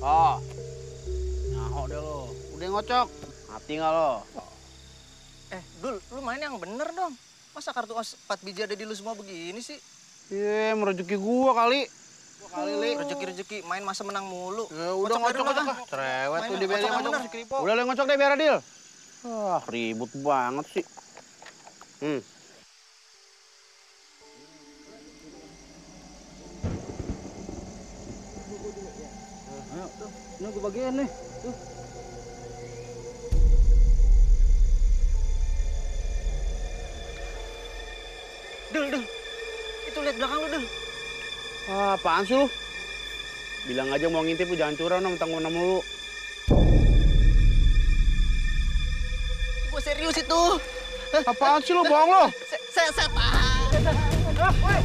Oh, nyaho deh lo. Udah ngocok. Mati nggak lo? Dul, lu main yang bener dong. Masa kartu as 4 biji ada di lu semua begini sih? Iya, merejeki gua kali. Li. Rezeki-rezeki, main masa menang mulu. Udah ngocok aja. ah. Cerewet tuh di ngocok ngocok bener. si Kripo. Udah le ngocok deh biar adil. Wah, ribut banget sih. Ayo, tuh. Ini gue bagian nih. Tuh. Dul. Itu lihat belakang lu, Dul. Ah, apaan sih lu? Bilang aja mau ngintip lu jangan curang dong, tanggung mulu. Gue serius itu. Apaan sih lu, bohong lu? Setan. Woi.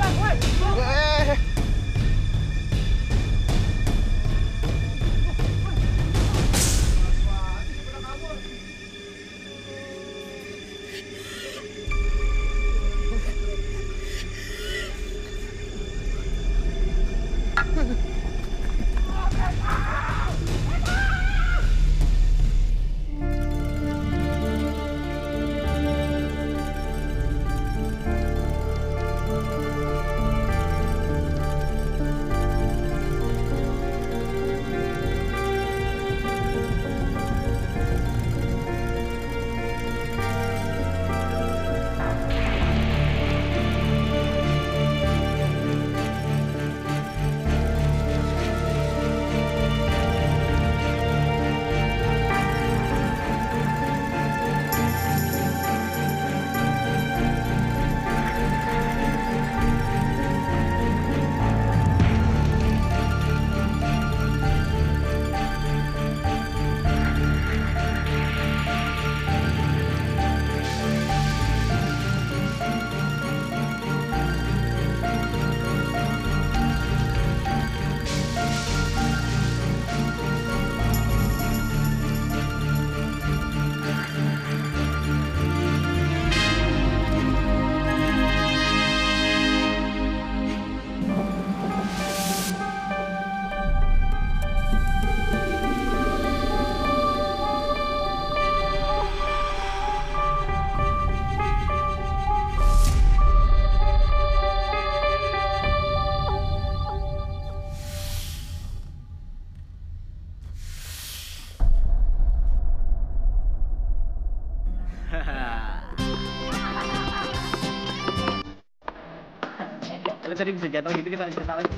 Lu tadi bisa jatuh gitu kita cerita lagi.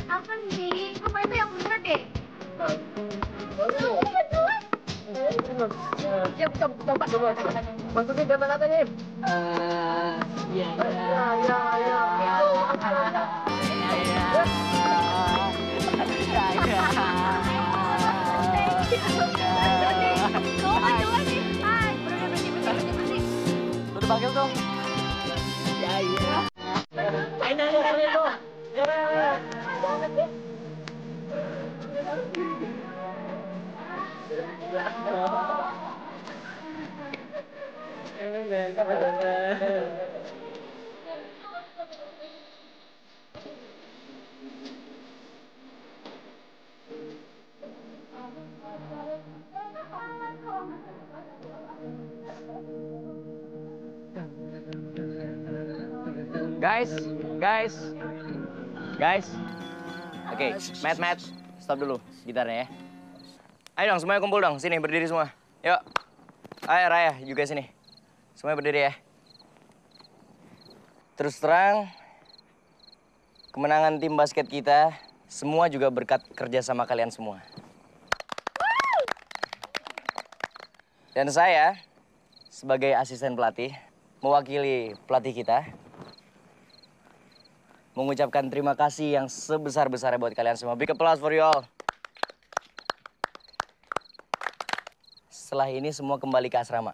Apa sih? Kok itu yang bener deh? Ya, coba. Maksudnya gambar apa nih? Iya. Kau coba nih. Hai, bersih. Udah panggil dong. Iya. Main aja kalian tuh. Guys. Oke, Matt, stop dulu gitarnya ya. Ayo dong, semuanya kumpul dong. Sini, berdiri semua. Yuk. Ayo, Raya, juga sini. Semuanya berdiri ya. Terus terang, kemenangan tim basket kita semua juga berkat kerja sama kalian semua. Dan saya, sebagai asisten pelatih, mewakili pelatih kita, mengucapkan terima kasih yang sebesar-besarnya buat kalian semua. Big applause for you all. Setelah ini semua kembali ke asrama.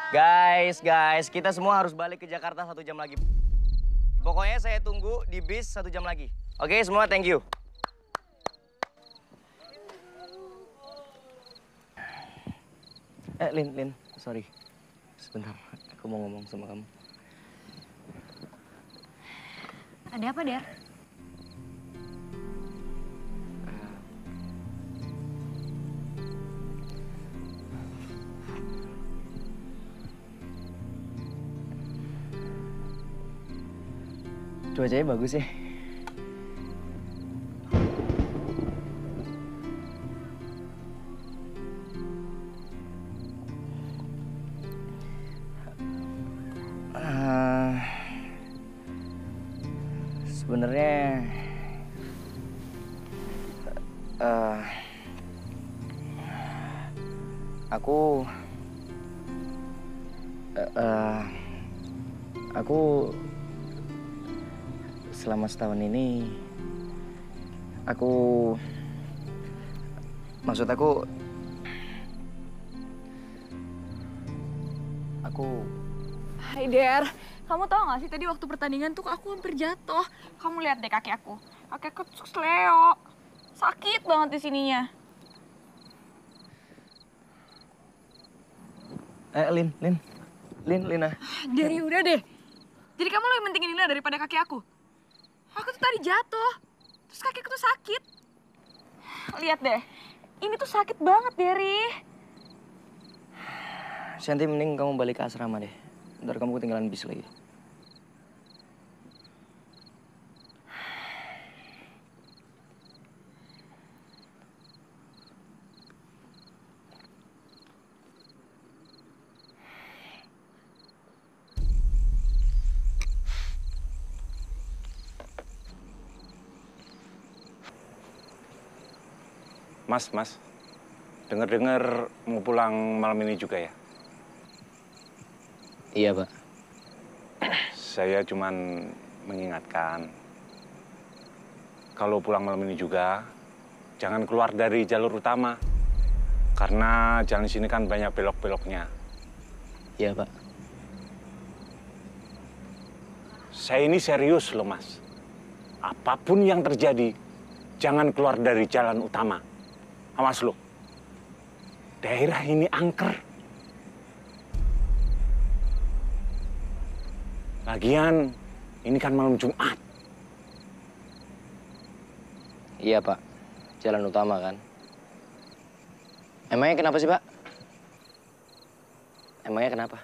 Guys, kita semua harus balik ke Jakarta 1 jam lagi. Pokoknya saya tunggu di bis 1 jam lagi. Oke, semua thank you. Lin, sorry. Sebentar, aku mau ngomong sama kamu. Ada apa, Der? Cuacanya bagus ya. Sebenarnya aku selama setahun ini maksud aku Hai Der, kamu tahu nggak sih tadi waktu pertandingan tuh aku hampir jatuh. Kamu lihat deh kaki aku kesleo, sakit banget di sininya. Lina. Dari udah deh. Jadi kamu lebih pentingin Lina daripada kaki aku. Aku tuh tadi jatuh, terus kaki aku tuh sakit. Lihat deh, ini tuh sakit banget Derry. Shanti, mending kamu balik ke asrama deh. Ntar kamu ketinggalan bis lagi. Mas, dengar-dengar mau pulang malam ini juga ya? Iya, Pak. Saya cuman mengingatkan, kalau pulang malam ini juga, jangan keluar dari jalur utama. Karena jalan sini kan banyak belok-beloknya. Iya, Pak. Saya ini serius loh, Mas. Apapun yang terjadi, jangan keluar dari jalan utama. Awas loh, daerah ini angker. Lagian, ini kan malam Jumat. Iya, Pak. Jalan utama kan. Emangnya kenapa sih, Pak? Emangnya kenapa?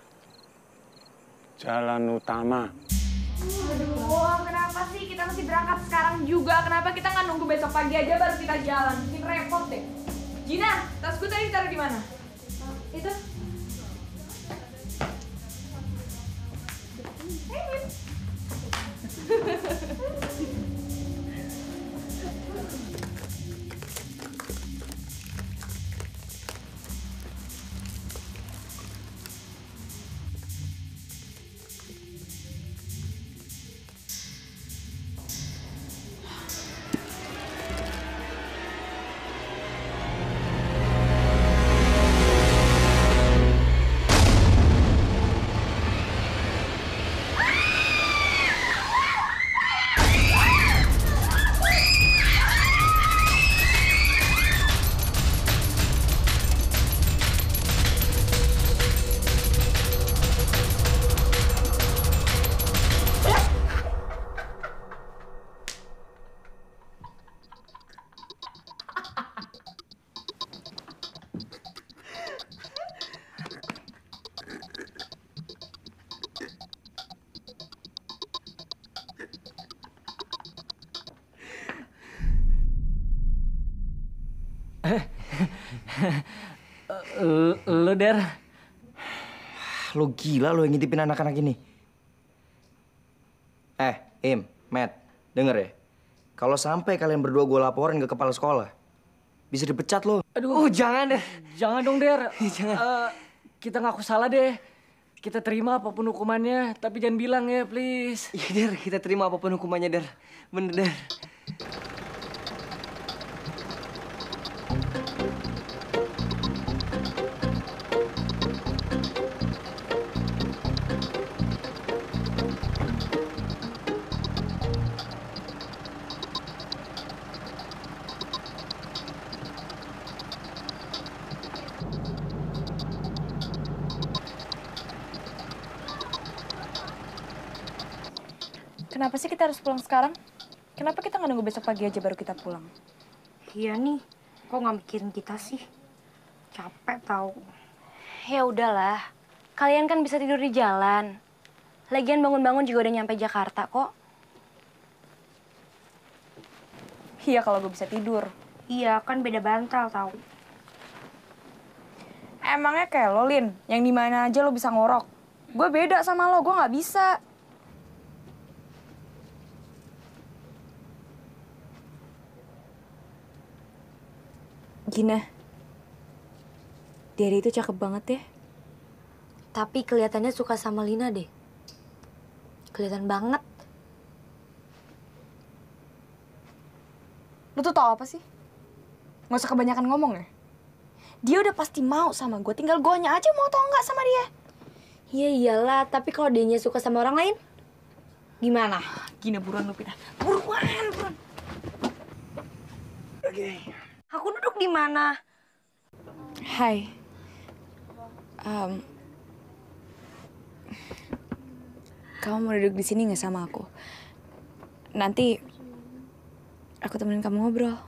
Jalan utama. Aduh, kenapa sih kita mesti berangkat sekarang juga? Kenapa kita nggak nunggu besok pagi aja baru kita jalan? Bikin repot deh. Gina, tasku tadi taruh di mana? Itu. Lo, Der. Lo gila lo yang ngintipin anak-anak ini. Matt, denger ya. Kalau sampai kalian berdua gue laporin ke kepala sekolah, bisa dipecat lo. Aduh, jangan deh. Jangan dong, Der. Jangan. Kita ngaku salah deh. Kita terima apapun hukumannya, tapi jangan bilang ya, please. Iya, Der. Kita terima apapun hukumannya, Der. Bener, Der. Kenapa sih kita harus pulang sekarang? Kenapa kita nggak nunggu besok pagi aja baru kita pulang? Iya nih, kok nggak mikirin kita sih? Capek tau. Ya udahlah, kalian kan bisa tidur di jalan. Lagian bangun-bangun juga udah nyampe Jakarta kok. Iya kalau gue bisa tidur. Iya, kan beda bantal tau. Emangnya kayak lo, Lin, yang di mana aja lo bisa ngorok. Gue beda sama lo, gue nggak bisa. Gina, Daddy itu cakep banget ya. Tapi kelihatannya suka sama Lina deh. Kelihatan banget. Lo tuh tau apa sih? Nggak usah kebanyakan ngomong ya. Dia udah pasti mau sama gue, tinggal guanya aja mau tau nggak sama dia. Iya iyalah, tapi kalau dianya suka sama orang lain, gimana? Gina, buruan lo pindah. Buruan. Aku duduk di mana? Hai. Kamu mau duduk di sini nggak sama aku? Nanti aku temenin kamu ngobrol.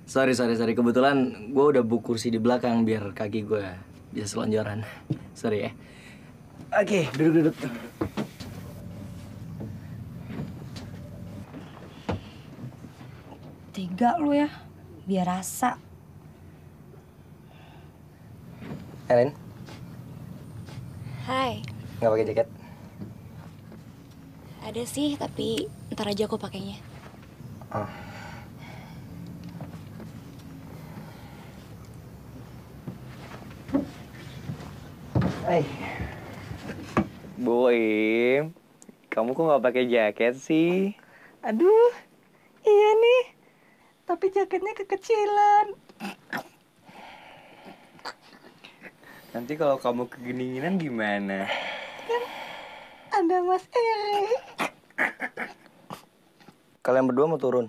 Sorry. Kebetulan gue udah book kursi di belakang biar kaki gue bisa selonjoran. Sorry ya. Oke, duduk. Tega lu ya, biar rasa. Helen, Hai. nggak pakai jaket? Ada sih, tapi ntar aja aku pakainya. Oh. Hai. Boim, kamu kok nggak pakai jaket sih? Aduh, iya nih. Tapi jaketnya kekecilan. Nanti kalau kamu kedinginan gimana? Ada Mas Eri. Kalian berdua mau turun?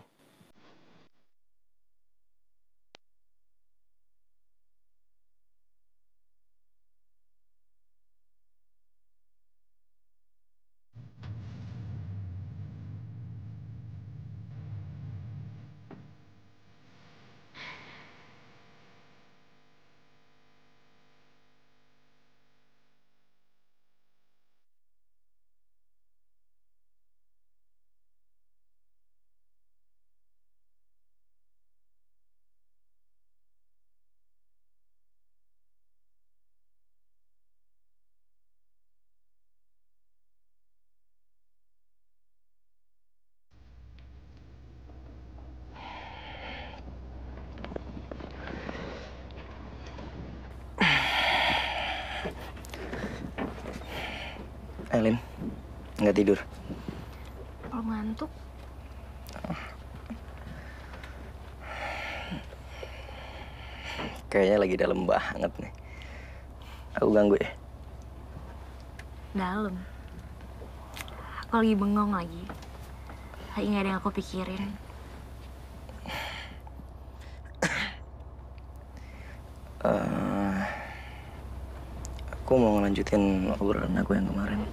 Elin, nggak tidur. Lo ngantuk? Kayaknya lagi dalam banget nih. Aku ganggu ya? Dalam. Aku lagi bengong lagi. Lagi nggak ada yang aku pikirin. Aku mau ngelanjutin obrolan aku yang kemarin.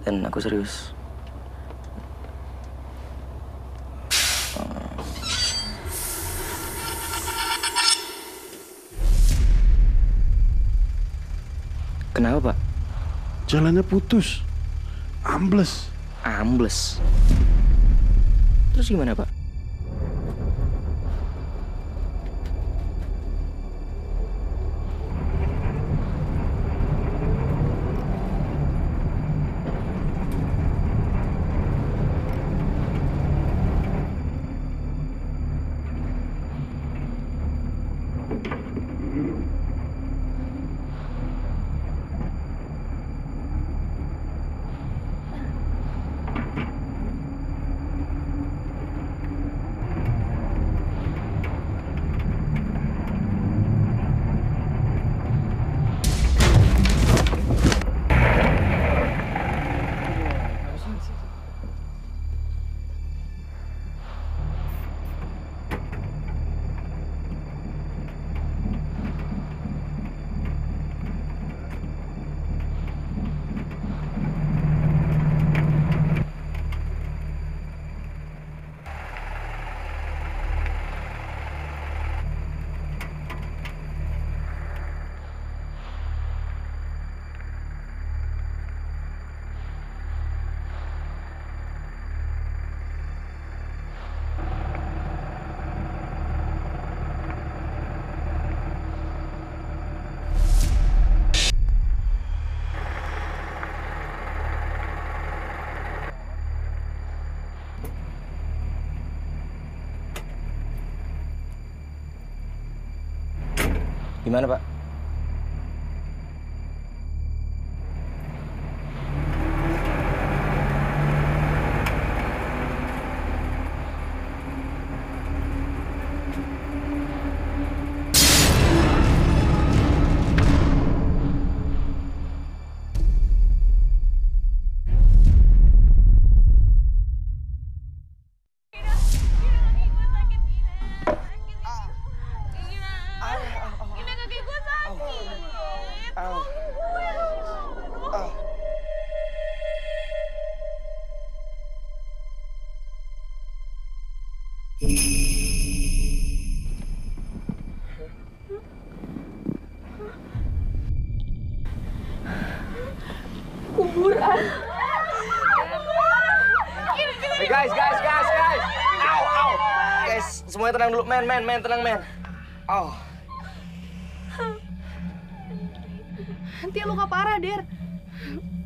Dan aku serius. Kenapa, Pak? Jalannya putus, ambles. Ambles. Terus gimana, Pak? Gimana, Pak? Kuburan. Hey guys. Au. Guys, semuanya tenang dulu, men, tenang, men. Au. Nanti luka parah, Der.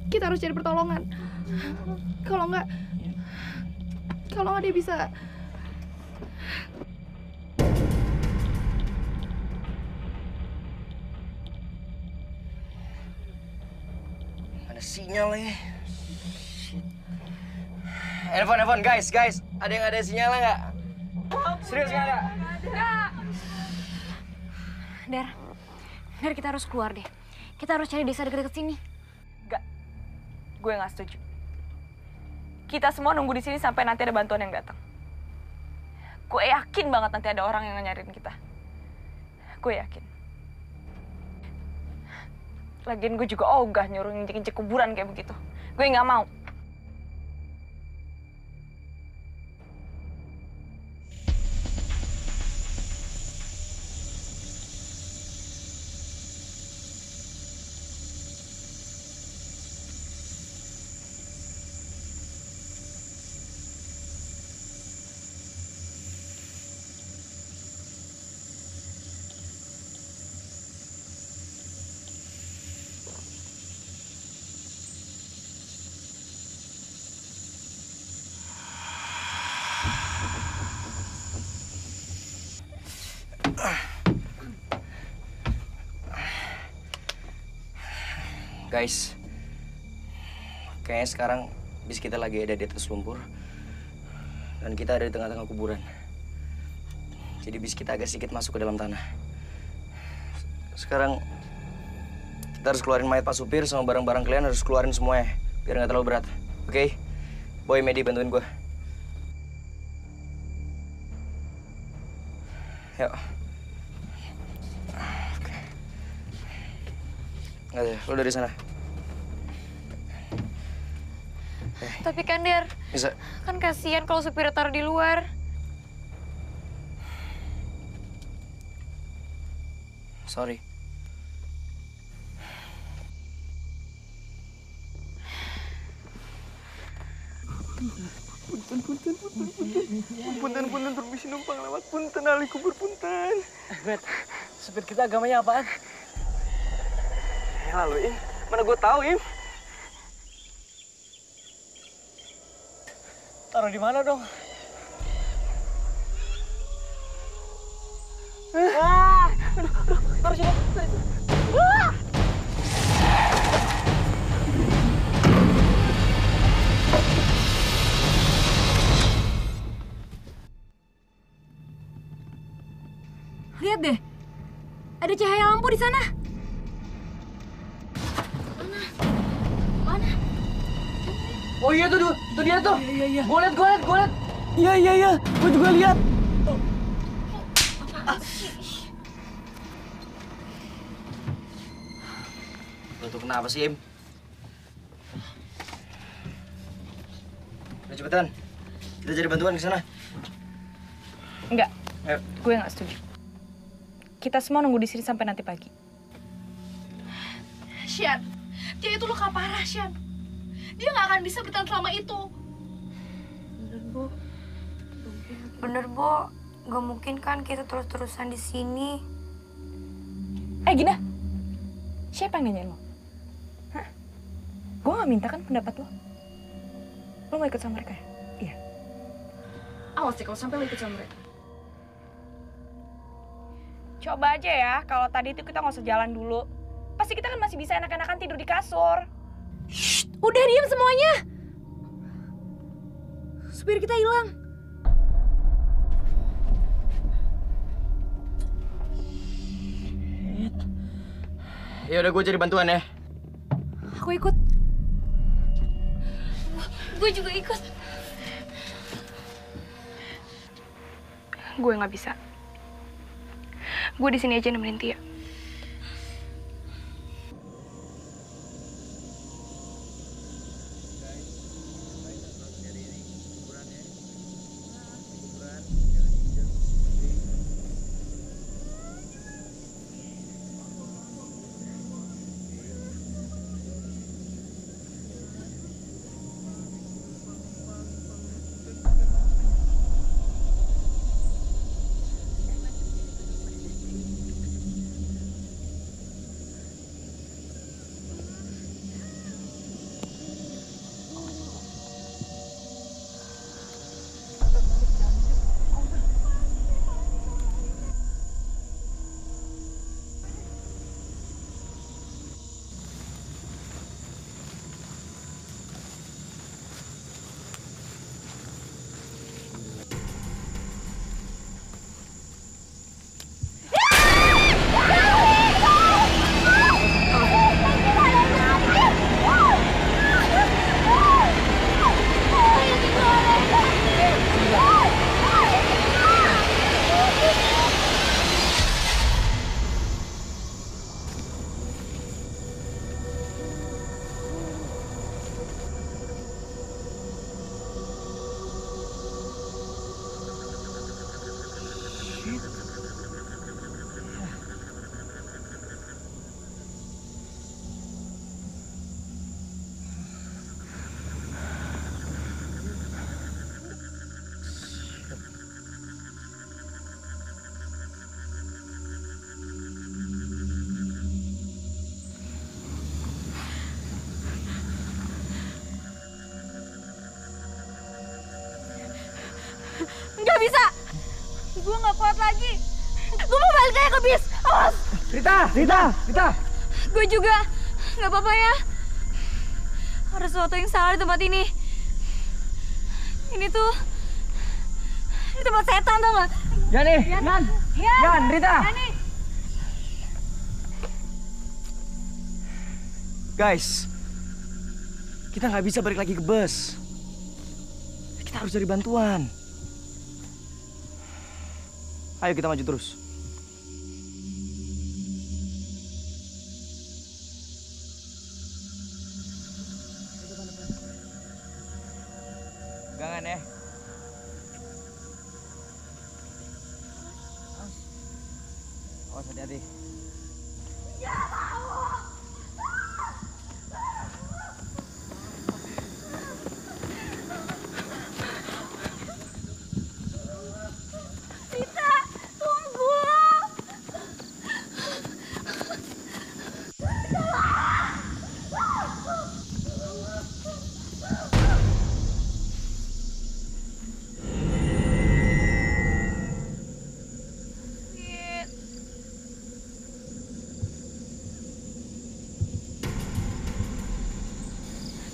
Kita harus cari pertolongan. Kalau nggak dia bisa. Ada sinyal lagi. Handphone, guys. Ada yang ada sinyalnya nggak? Serius nggak ada? Der, kita harus keluar deh. Kita harus cari desa dekat-dekat sini. Nggak. Gue nggak setuju. Kita semua nunggu di sini sampai nanti ada bantuan yang datang. Gue yakin banget nanti ada orang yang nyariin kita. Gue yakin. Lagian gue juga ogah nyuruh injek-injek kuburan kayak begitu. Gue nggak mau. Guys, kayaknya sekarang bis kita lagi ada di atas lumpur dan kita ada di tengah-tengah kuburan. Jadi bis kita agak sedikit masuk ke dalam tanah. Sekarang kita harus keluarin mayat Pak Supir sama barang-barang kalian harus keluarin semuanya biar nggak terlalu berat. Oke? Boy, Medi, bantuin gue. Yuk. Oke. Nggak ada, lo dari sana. Tapi kan, Der, Bisa. kan kasihan kalau supirnya taruh di luar. Sorry. Punten, permisi numpang lewat. Punten, Ali kubur, punten. Met, supir kita agamanya apaan? Ya lalu, Im. Mana gue tahu, Im. Taruh di mana dong? Taruh sini. Lihat deh, ada cahaya lampu di sana. Mana? Oh iya tuh dia tuh. Iya. Gue liat. Iya. Gue juga lihat. Lo tuh kenapa sih, Im? Udah cepetan. Kita cari bantuan ke sana. Enggak. Ayo. Gue nggak setuju. Kita semua nunggu di sini sampai nanti pagi. Shan, dia itu luka parah, Shan. Dia nggak akan bisa bertahan selama itu. Bener, Bo. Gak mungkin kan kita terus-terusan di sini. Gina. Siapa yang nanyain lo? Hah? Gue nggak minta kan pendapat lo. Lo mau ikut sama mereka ya? Iya. Awas deh kalau sampai lo ikut sama mereka. Coba aja ya, kalau tadi itu kita nggak usah jalan dulu. Pasti kita kan masih bisa enak-enakan tidur di kasur. Shh, udah diam semuanya. Supir kita hilang. Ya udah, gue cari bantuan ya. Aku ikut. Gue juga ikut. Gue nggak bisa. Gue di sini aja nemenin Tia. Nggak bisa. Gue nggak kuat lagi. Gue mau balik aja ke bis. Awas. Rita! Gue juga. Nggak apa-apa ya. Ada sesuatu yang salah di tempat ini. Ini tuh... Ini tempat setan, tau nggak? Yan, Rita! Guys, kita nggak bisa balik lagi ke bus. Kita harus cari bantuan. Ayo kita maju terus. Pegangan ya. Awas, hati-hati.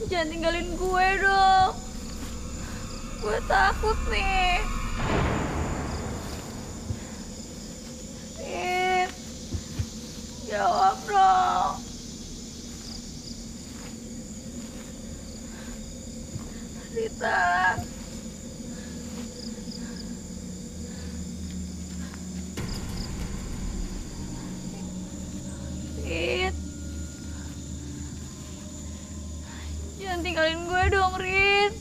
Jangan tinggalin gue dong. Gue takut nih. Rit, jawab dong. Rita. Rit. Jangan tinggalin gue dong, Rit.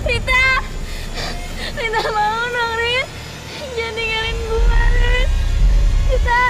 Rita! Rita bangun dong, Rit. Jangan tinggalin gue, Rit. Rita!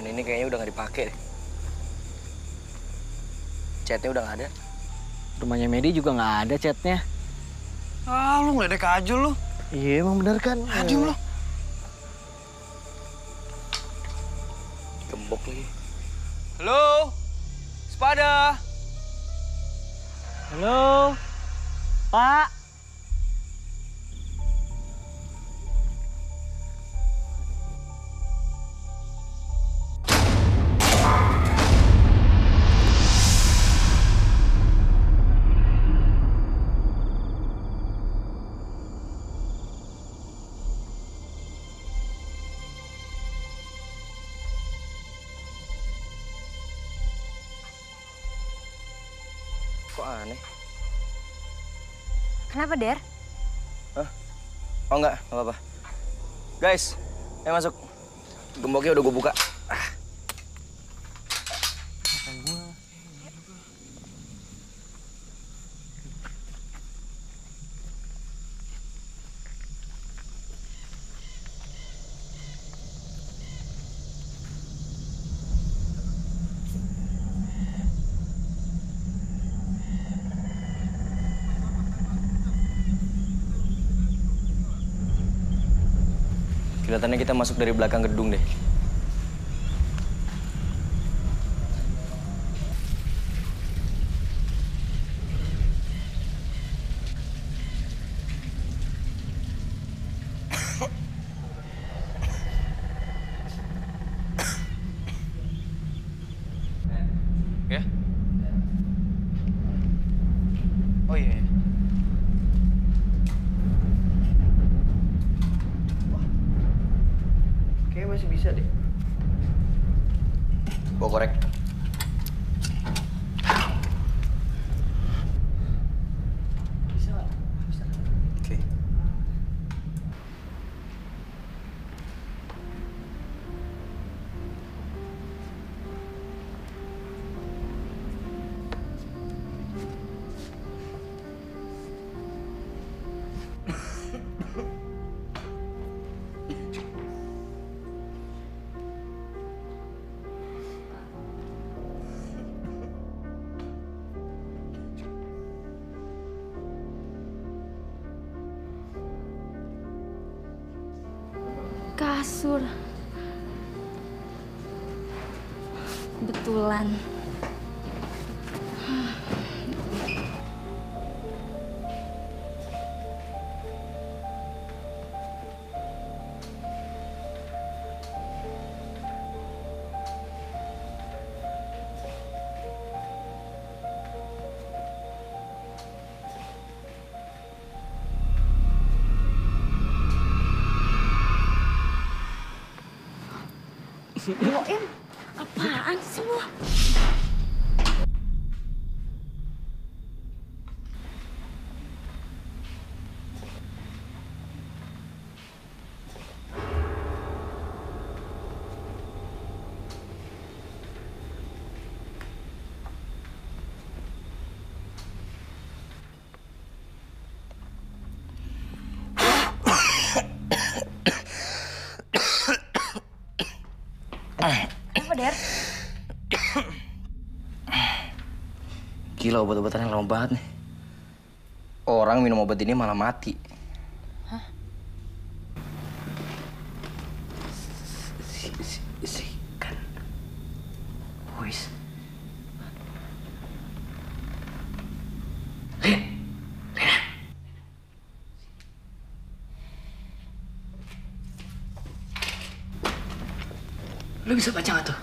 ini kayaknya udah nggak dipakai deh. Chatnya udah nggak ada. Rumahnya Medi juga nggak ada chatnya. Ah, lu ngeledek aja lu. Iya emang bener kan. Ajum lu. Gembok lagi. Halo, Sepada. Halo, Pak. Kok aneh? Kenapa, Der? Hah? Oh enggak apa-apa. Guys, ayo masuk. Gemboknya udah gue buka. Kelihatannya kita masuk dari belakang gedung deh. Ya? Oh iya. Kayaknya masih bisa deh. Gua korek. Bisa. Oke. Kasur. Betulan. Boim, apaan sih lu? Apa, Der? Gila, obat-obatannya lama banget nih. Orang minum obat ini malah mati. Hah? Kan. Wis. Lu bisa baca nggak tuh?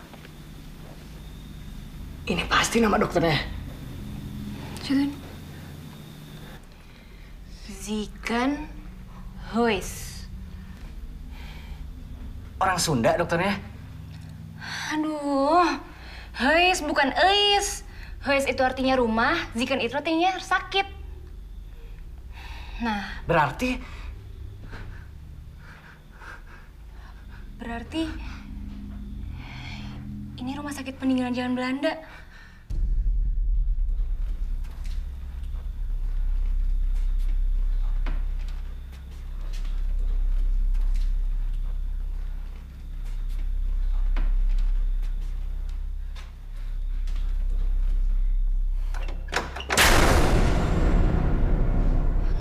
Ini pasti nama dokternya. Coba. Zikan Huis. Orang Sunda dokternya. Aduh, Huis bukan Eis. Huis itu artinya rumah, Zikan itu artinya sakit. Nah, Berarti ini rumah sakit peninggalan zaman Belanda.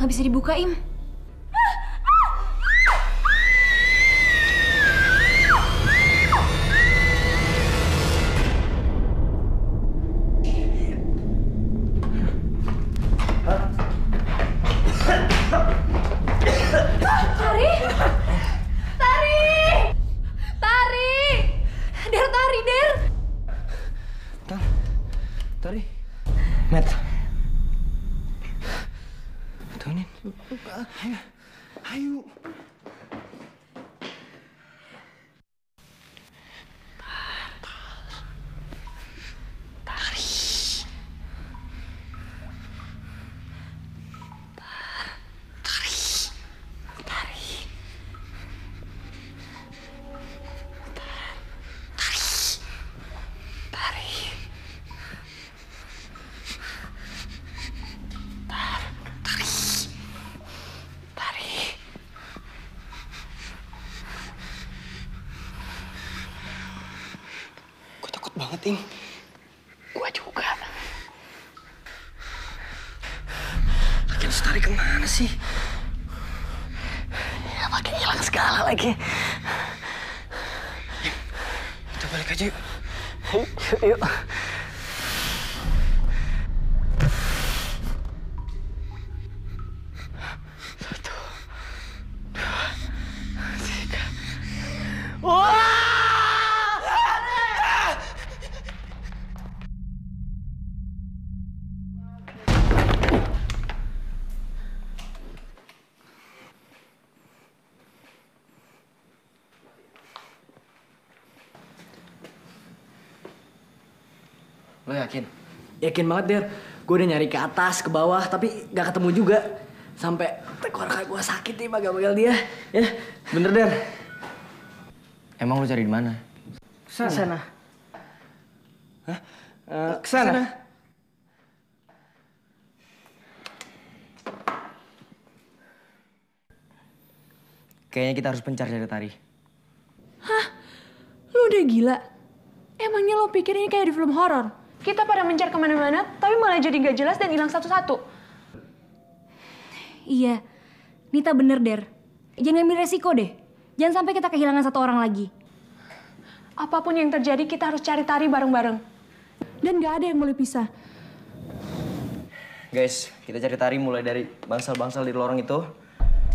Nggak bisa dibuka, Im. Tari! Tari! Tari! Der, Tari, Der! Tari. Matt. Turunin. Ayo. Ayo. Banget, Im. Gua juga. Lagian si Tari kemana sih? Ya pakai hilang segala lagi. Im, kita balik aja yuk. Yuk. Satu, dua, tiga. Wah! Lo yakin? Yakin banget, Der. Gue udah nyari ke atas, ke bawah, tapi gak ketemu juga. Sampai tenggorokan gue sakit nih bagal-bagal dia. Ya, bener, Der. Emang lo cari di mana? Kesana. Hah? Kesana. Kayaknya kita harus pencar cari Tari. Hah? Lu udah gila? Emangnya lo pikir ini kayak di film horor? Kita pada mencar kemana-mana, tapi malah jadi nggak jelas dan hilang satu-satu. Iya, Nita bener, Der. Jangan ambil resiko deh. Jangan sampai kita kehilangan satu orang lagi. Apapun yang terjadi, kita harus cari Tari bareng-bareng. Dan nggak ada yang boleh pisah. Guys, kita cari Tari mulai dari bangsal-bangsal di lorong itu.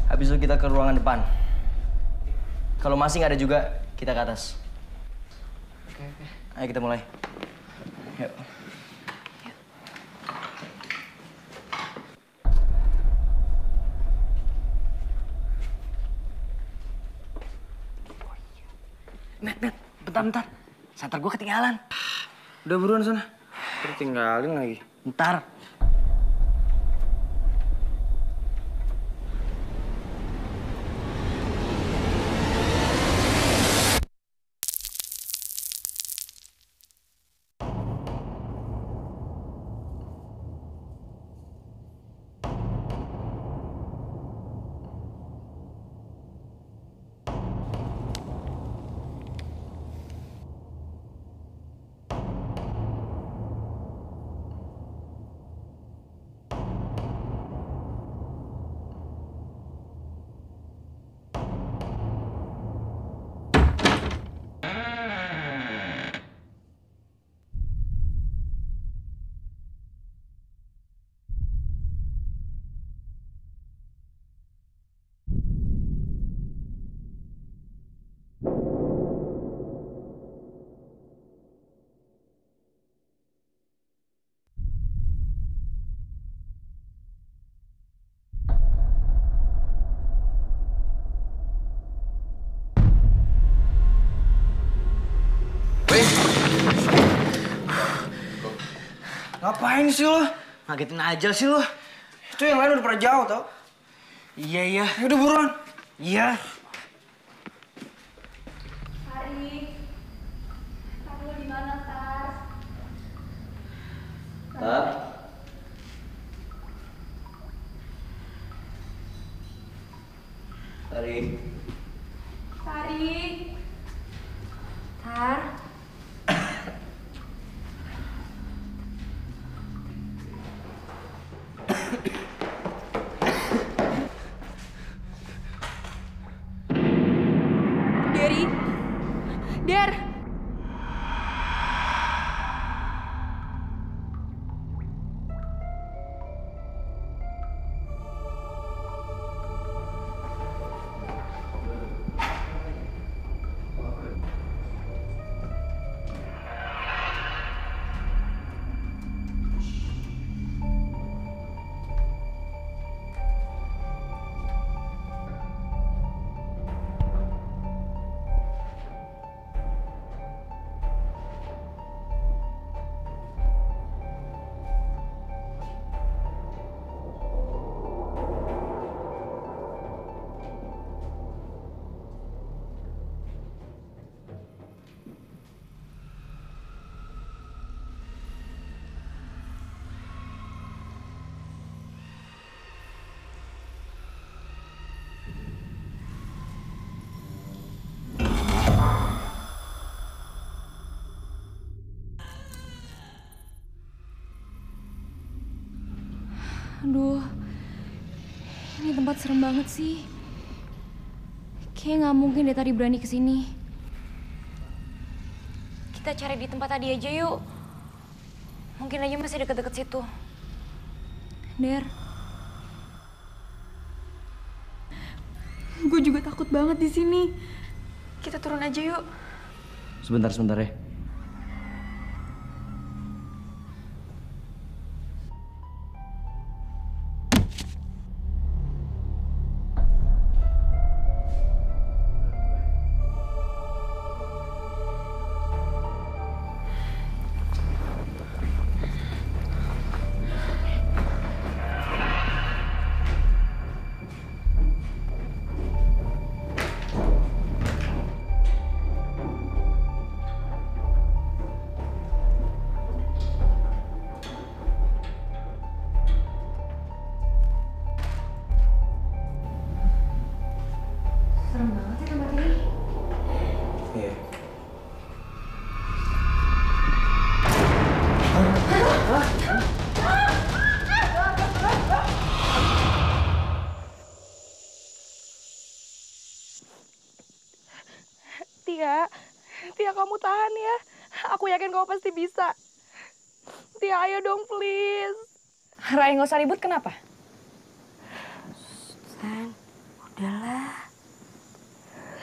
Habis itu kita ke ruangan depan. Kalau masih nggak ada juga, kita ke atas. Oke. Ayo kita mulai. Yuk. Matt, bentar. Santar gue ketinggalan. Udah buruan sana. Tertinggalin lagi. Ntar. Ngapain sih lo? Ngagetin aja sih lo. Itu yang lain udah pada jauh tau. Iya. Ya udah buruan. Iya. Tari lo di mana, Tar? Tar. Tari. Tar? Derry? Der? Aduh, ini tempat serem banget sih. Kayaknya nggak mungkin deh tadi berani kesini. Kita cari di tempat tadi aja yuk. Mungkin aja masih deket-deket situ. Der. Gue juga takut banget di sini. Kita turun aja yuk. Sebentar ya. Serem banget ya tempat ini. Iya. Tia kamu tahan ya. Aku yakin kamu pasti bisa. Tia, ayo dong please. Raya nggak usah ribut, kenapa? San, udahlah.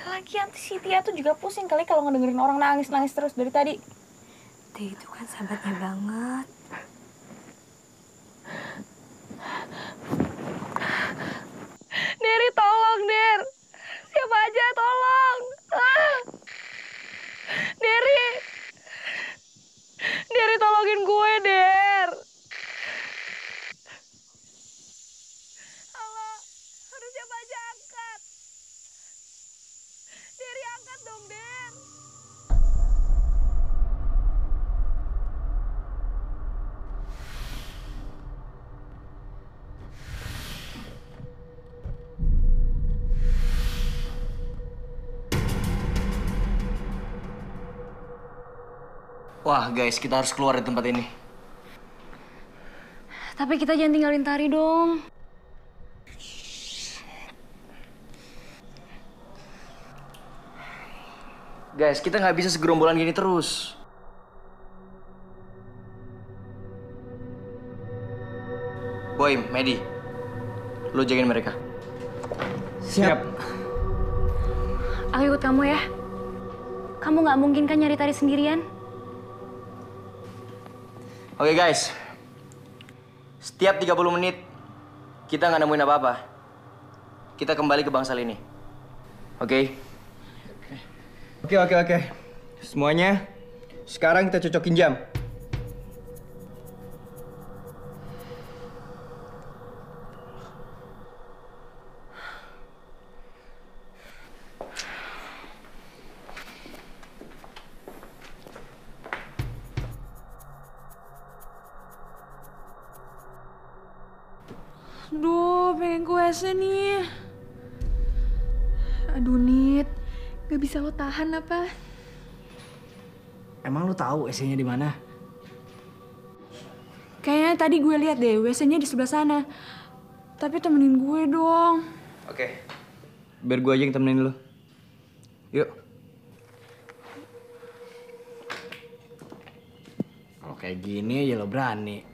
Lagian si Tia tuh juga pusing kali kalau ngedengerin orang nangis-nangis terus dari tadi. Dia itu kan sahabatnya banget. Derry, tolong, Der. Siapa aja, tolong. Derry, tolongin gue, Der. Halo, harus siapa aja angkat. Derry, angkat dong, Der. Wah guys, kita harus keluar dari tempat ini. Tapi kita jangan tinggalin Tari dong. Guys, kita nggak bisa segerombolan gini terus. Boy, Medi, lo jagain mereka. Siap. Aku ikut kamu ya. Kamu nggak mungkin kan nyari Tari sendirian? Oke guys, setiap 30 menit kita nggak nemuin apa-apa, kita kembali ke bangsal ini. Oke? Oke. Semuanya, sekarang kita cocokin jam. Aduh, pengen ke WC nih. Aduh, Nit. Gak bisa lo tahan apa? Emang lu tahu WC-nya di mana? Kayaknya tadi gue lihat deh, WC-nya di sebelah sana. Tapi temenin gue dong. Oke. Biar gue aja yang temenin lu. Yuk. Kalau kayak gini aja lo berani.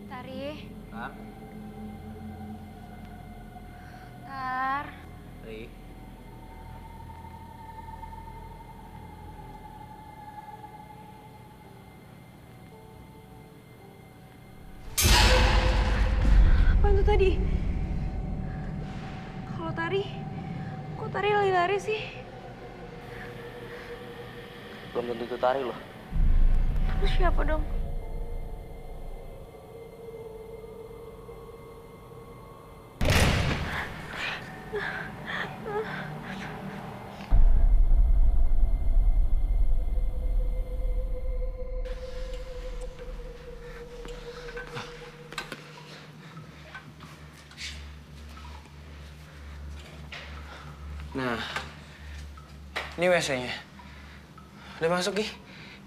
Tari. Tar. Tar. Ri. Apa itu tadi? Kalau Tari, kok Tari lari-lari sih? Belum tentu itu Tari loh. Terus siapa dong? Nah, ini WC-nya. Udah masuk, Gi.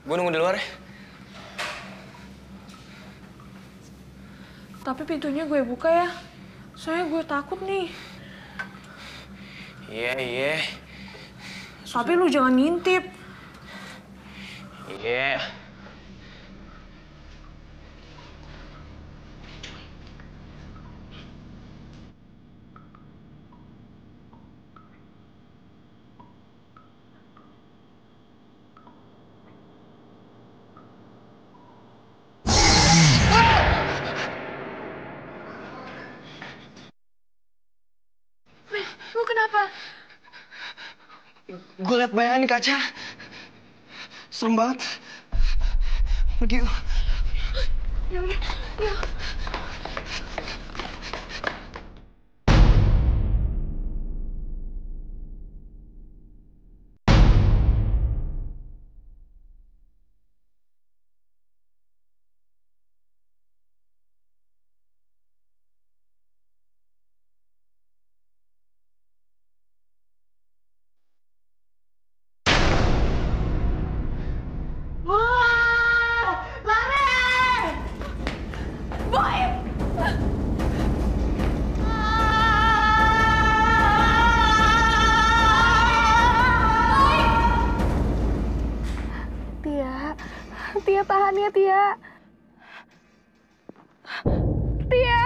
Gue nunggu di luar ya. Tapi pintunya gue buka ya. Soalnya gue takut nih. Iya. Tapi lu jangan ngintip. Iya. Lu kenapa? Gue liat bayangan di kaca. Serem banget. Pergi yuk. Ya udah, yuk. Tia tahan ya, Tia. Tia.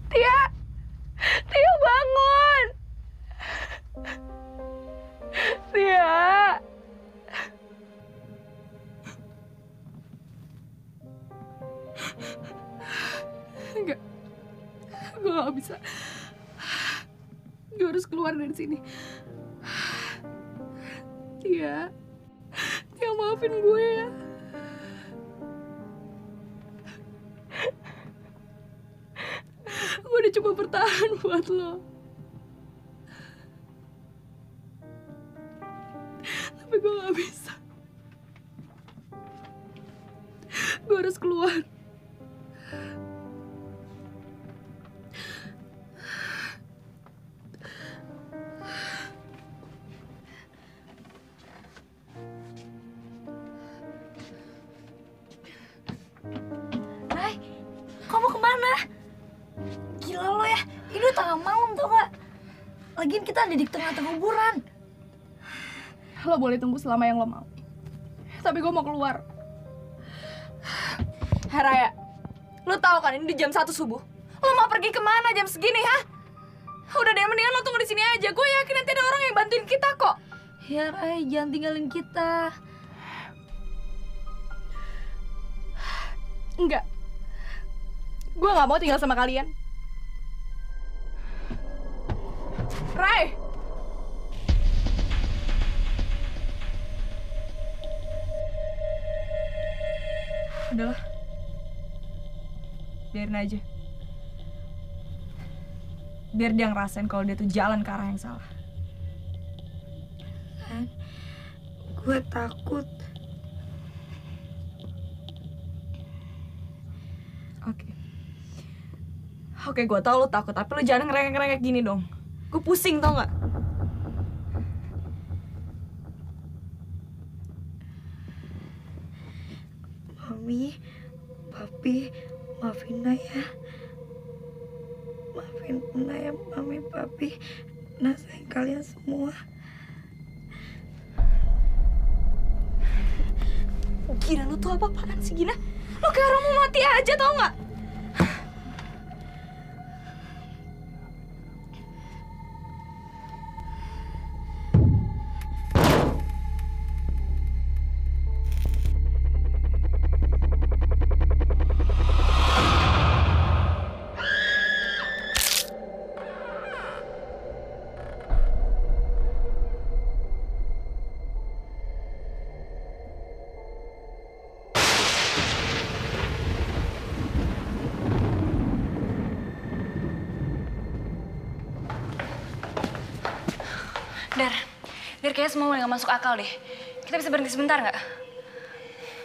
Tia. Tia bangun. Tia. Enggak. Gue gak bisa. Gue harus keluar dari sini. Tia. Tia, maafin gue ya. Gue udah coba bertahan buat lo. Tapi gue gak bisa. Gue harus keluar. Rai, kamu kemana? Gila lo ya, ini udah tengah malam tau gak? Lagian kita ada di tengah-tengah kuburan. Lo boleh tunggu selama yang lo mau. Tapi gue mau keluar. Raya, lo tahu kan ini di jam 1 subuh. Lo mau pergi kemana jam segini, ha? Udah deh, mendingan lo tunggu di sini aja. Gue yakin nanti ada orang yang bantuin kita kok. Ya Rai, jangan tinggalin kita. Enggak. Gue gak mau tinggal sama kalian. Rai! Udahlah. Biarin aja. Biar dia ngerasain kalau dia tuh jalan ke arah yang salah. Gue takut. Oke, gue tau lo takut, tapi lo jangan ngerengek-ngerengek gini dong. Gue pusing, tau gak? Mami, Papi, maafin Naya. Maafin Puna ya, Mami, Papi. Nah, sayang kalian semua. Gina, lu tuh apa-apaan sih, Gina? Lu kayak orang mau mati aja, tau nggak? Dar, kayaknya semua mulai gak masuk akal deh. Kita bisa berhenti sebentar nggak?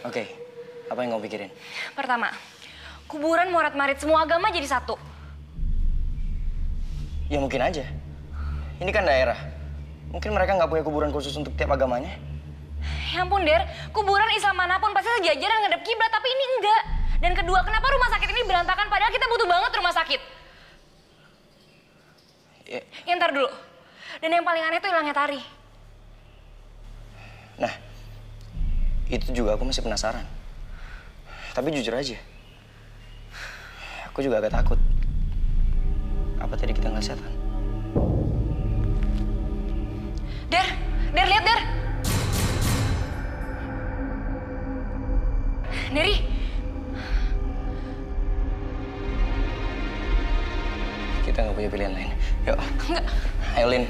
Oke, apa yang kamu pikirin? Pertama, kuburan morat-marit semua agama jadi satu. Ya mungkin aja. Ini kan daerah. Mungkin mereka nggak punya kuburan khusus untuk tiap agamanya. Ya ampun, Der. Kuburan Islam manapun pasti sejajaran ngadep kiblat, tapi ini enggak. Dan kedua, kenapa rumah sakit ini berantakan padahal kita butuh banget rumah sakit? Ya ntar dulu. Dan yang paling aneh tuh hilangnya Tari. Nah, itu juga aku masih penasaran. Tapi jujur aja, aku juga agak takut. Apa tadi kita ngeliat setan? Der, lihat, Der. Neri. Kita nggak punya pilihan lain. Yuk. Enggak. Ayo, Lin.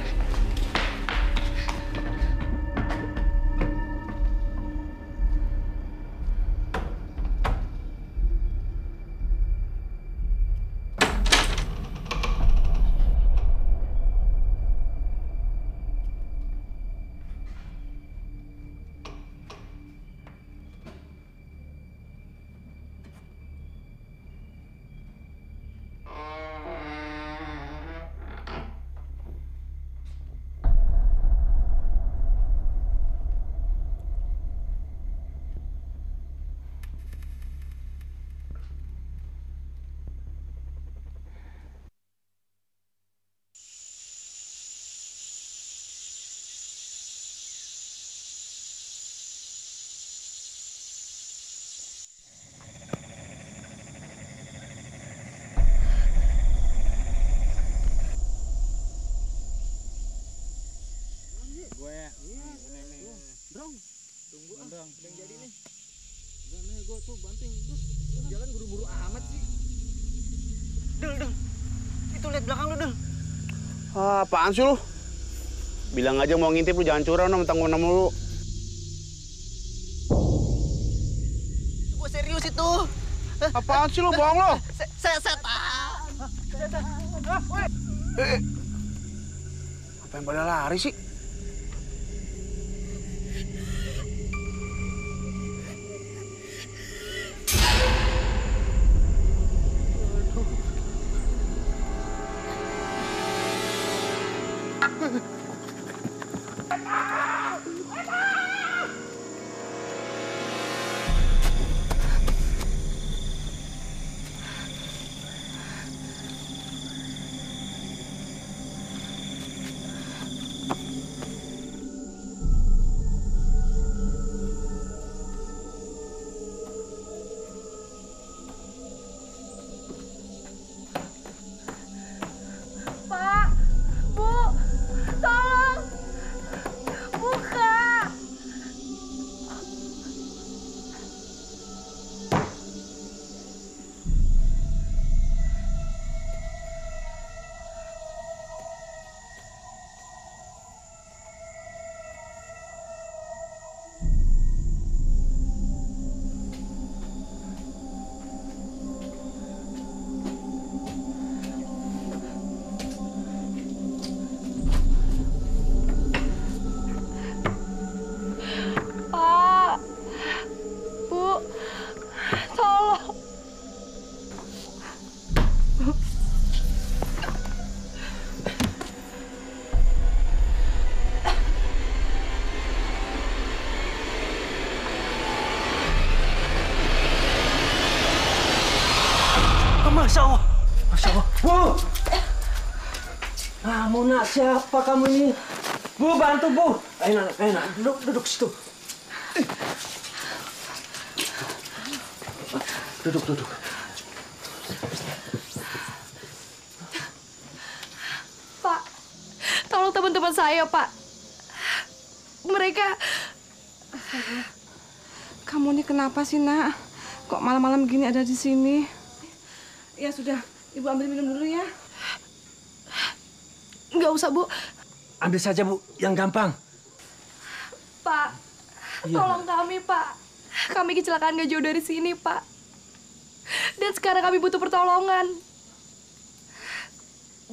Apaan sih lu? Bilang aja mau ngintip lu, jangan curang dong, mentang-mentang mulu. Gue serius itu. Apaan sih lu, bohong lu? Setan. Apa yang pada lari sih? Kamu nak, siapa kamu ini? Bu, bantu Bu. Ayo nak, duduk situ. Duduk. Pak, tolong teman-teman saya, Pak. Mereka... Kamu ini kenapa sih, Nak? Kok malam-malam begini ada di sini? Ya sudah, Ibu ambil minum dulu ya. Nggak usah, Bu. Ambil saja Bu, yang gampang. Pak, tolong kami, Pak. Kami kecelakaan nggak jauh dari sini, Pak. Dan sekarang kami butuh pertolongan.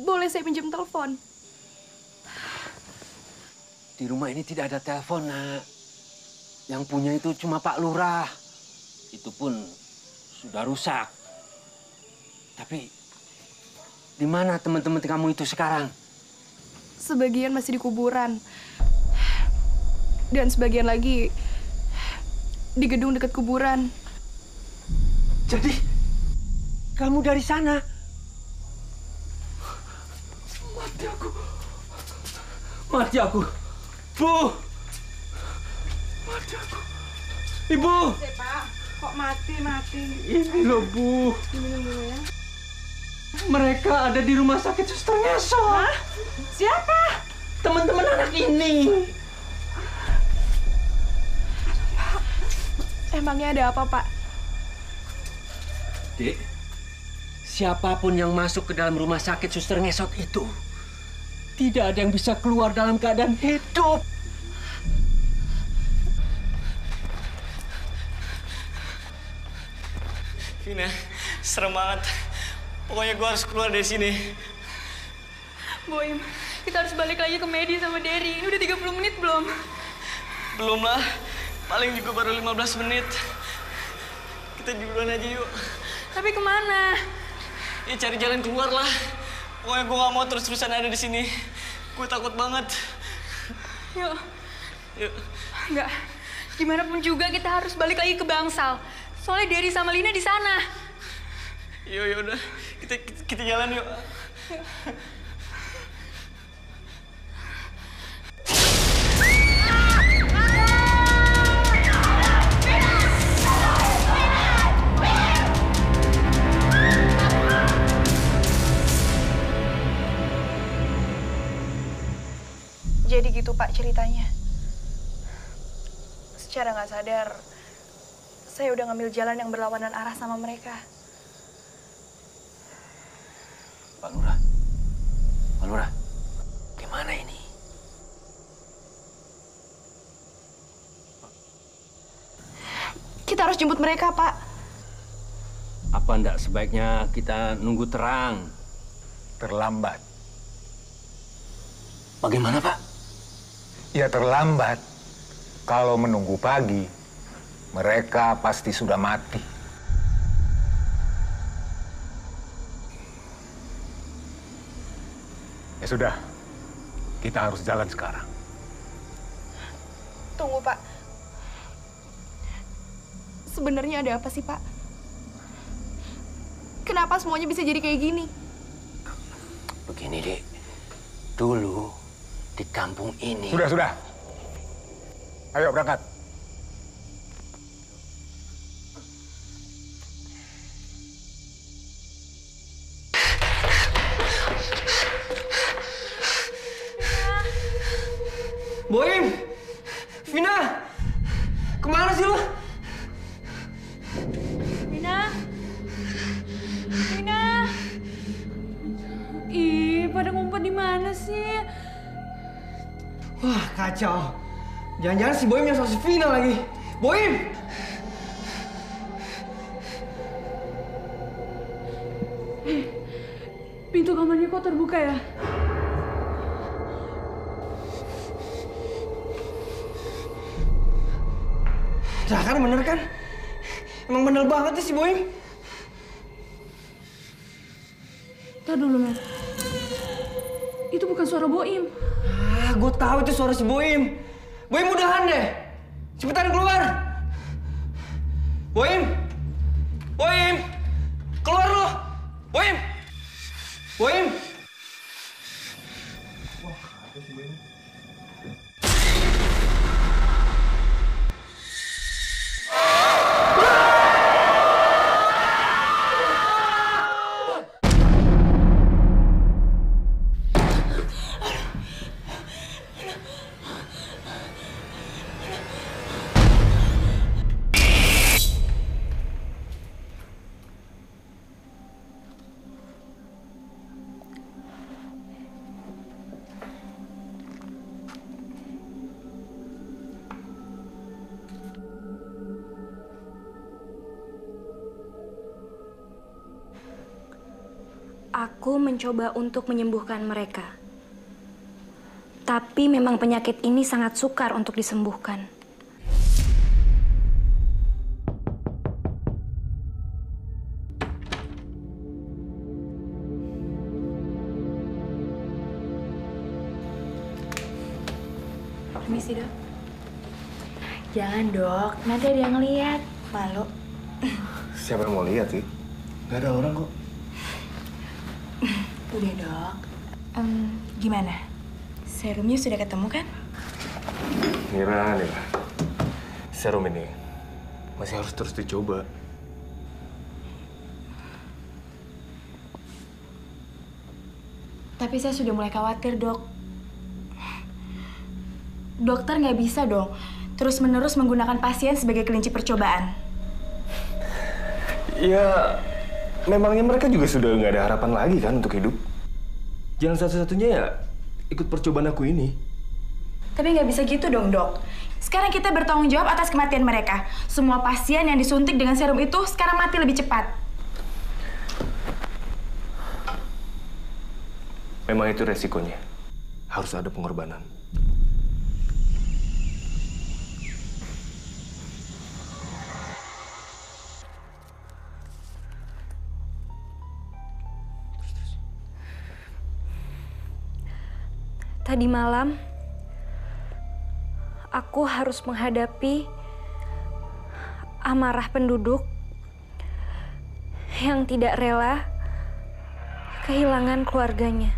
Boleh saya pinjam telepon? Di rumah ini tidak ada telepon, Nak. Yang punya itu cuma Pak Lurah. Itu pun sudah rusak. Tapi di mana teman-teman kamu itu sekarang? Sebagian masih di kuburan. Dan sebagian lagi di gedung dekat kuburan. Jadi kamu dari sana? Mati aku. Bu! Mati aku. Ibu! Pak, kok mati? Ini loh, Bu. Diminum dulu ya. Mereka ada di rumah sakit Suster Ngesot. Hah? Siapa? Teman-teman anak ini. Emangnya ada apa, Pak? Dek, siapapun yang masuk ke dalam rumah sakit Suster Ngesot itu, tidak ada yang bisa keluar dalam keadaan hidup. Vina, serem banget. Pokoknya gue harus keluar dari sini. Boim, kita harus balik lagi ke Medi sama Derry. Ini udah 30 menit belum? Belum lah. Paling juga baru 15 menit. Kita duluan aja yuk. Tapi kemana? Ya cari jalan keluar lah. Pokoknya gue gak mau terus-terusan ada di sini. Gue takut banget. Yuk. Yuk. Enggak. Gimana pun juga kita harus balik lagi ke Bangsal. Soalnya Derry sama Lina di sana. Yaudah. Kita jalan yuk. Jadi gitu, Pak, ceritanya. Secara nggak sadar, saya udah ngambil jalan yang berlawanan arah sama mereka. Pak Lurah, gimana ini? Kita harus jemput mereka, Pak. Apa enggak sebaiknya kita nunggu terang? Terlambat. Bagaimana, Pak? Ya terlambat. Kalau menunggu pagi, mereka pasti sudah mati. Ya sudah, kita harus jalan sekarang. Tunggu, Pak. Sebenarnya ada apa sih, Pak? Kenapa semuanya bisa jadi kayak gini? Begini, Dek. Dulu di kampung ini... Sudah. Ayo berangkat. Boim! Vina! Kemana sih lu? Vina? Ih, pada ngumpet di mana sih? Wah, kacau. Jangan-jangan si Boim yang sama si Vina lagi. Boim! Pintu kamarnya kok terbuka ya? Nah, kan bener kan? Emang bener banget sih si Boim. Ntar dulu, Mer. Itu bukan suara Boim. Ah, gue tahu itu suara si Boim. Boim udahan deh. Cepetan keluar. Boim! Keluar lo! Boim! Aku mencoba untuk menyembuhkan mereka. Tapi memang penyakit ini sangat sukar untuk disembuhkan. Permisi, Dok. Jangan, Dok. Nanti ada yang ngeliat. Malu. Siapa yang mau lihat sih? Gak ada orang kok. Udah, Dok. Gimana? Serumnya sudah ketemu kan? Nira. Serum ini masih harus terus dicoba. Tapi saya sudah mulai khawatir, Dok. Dokter nggak bisa dong terus-menerus menggunakan pasien sebagai kelinci percobaan. Ya, memangnya mereka juga sudah nggak ada harapan lagi kan untuk hidup? Jalan satu-satunya ya ikut percobaan aku ini. Tapi nggak bisa gitu dong, Dok. Sekarang kita bertanggung jawab atas kematian mereka. Semua pasien yang disuntik dengan serum itu sekarang mati lebih cepat. Memang itu resikonya. Harus ada pengorbanan. Tadi malam, aku harus menghadapi amarah penduduk yang tidak rela kehilangan keluarganya.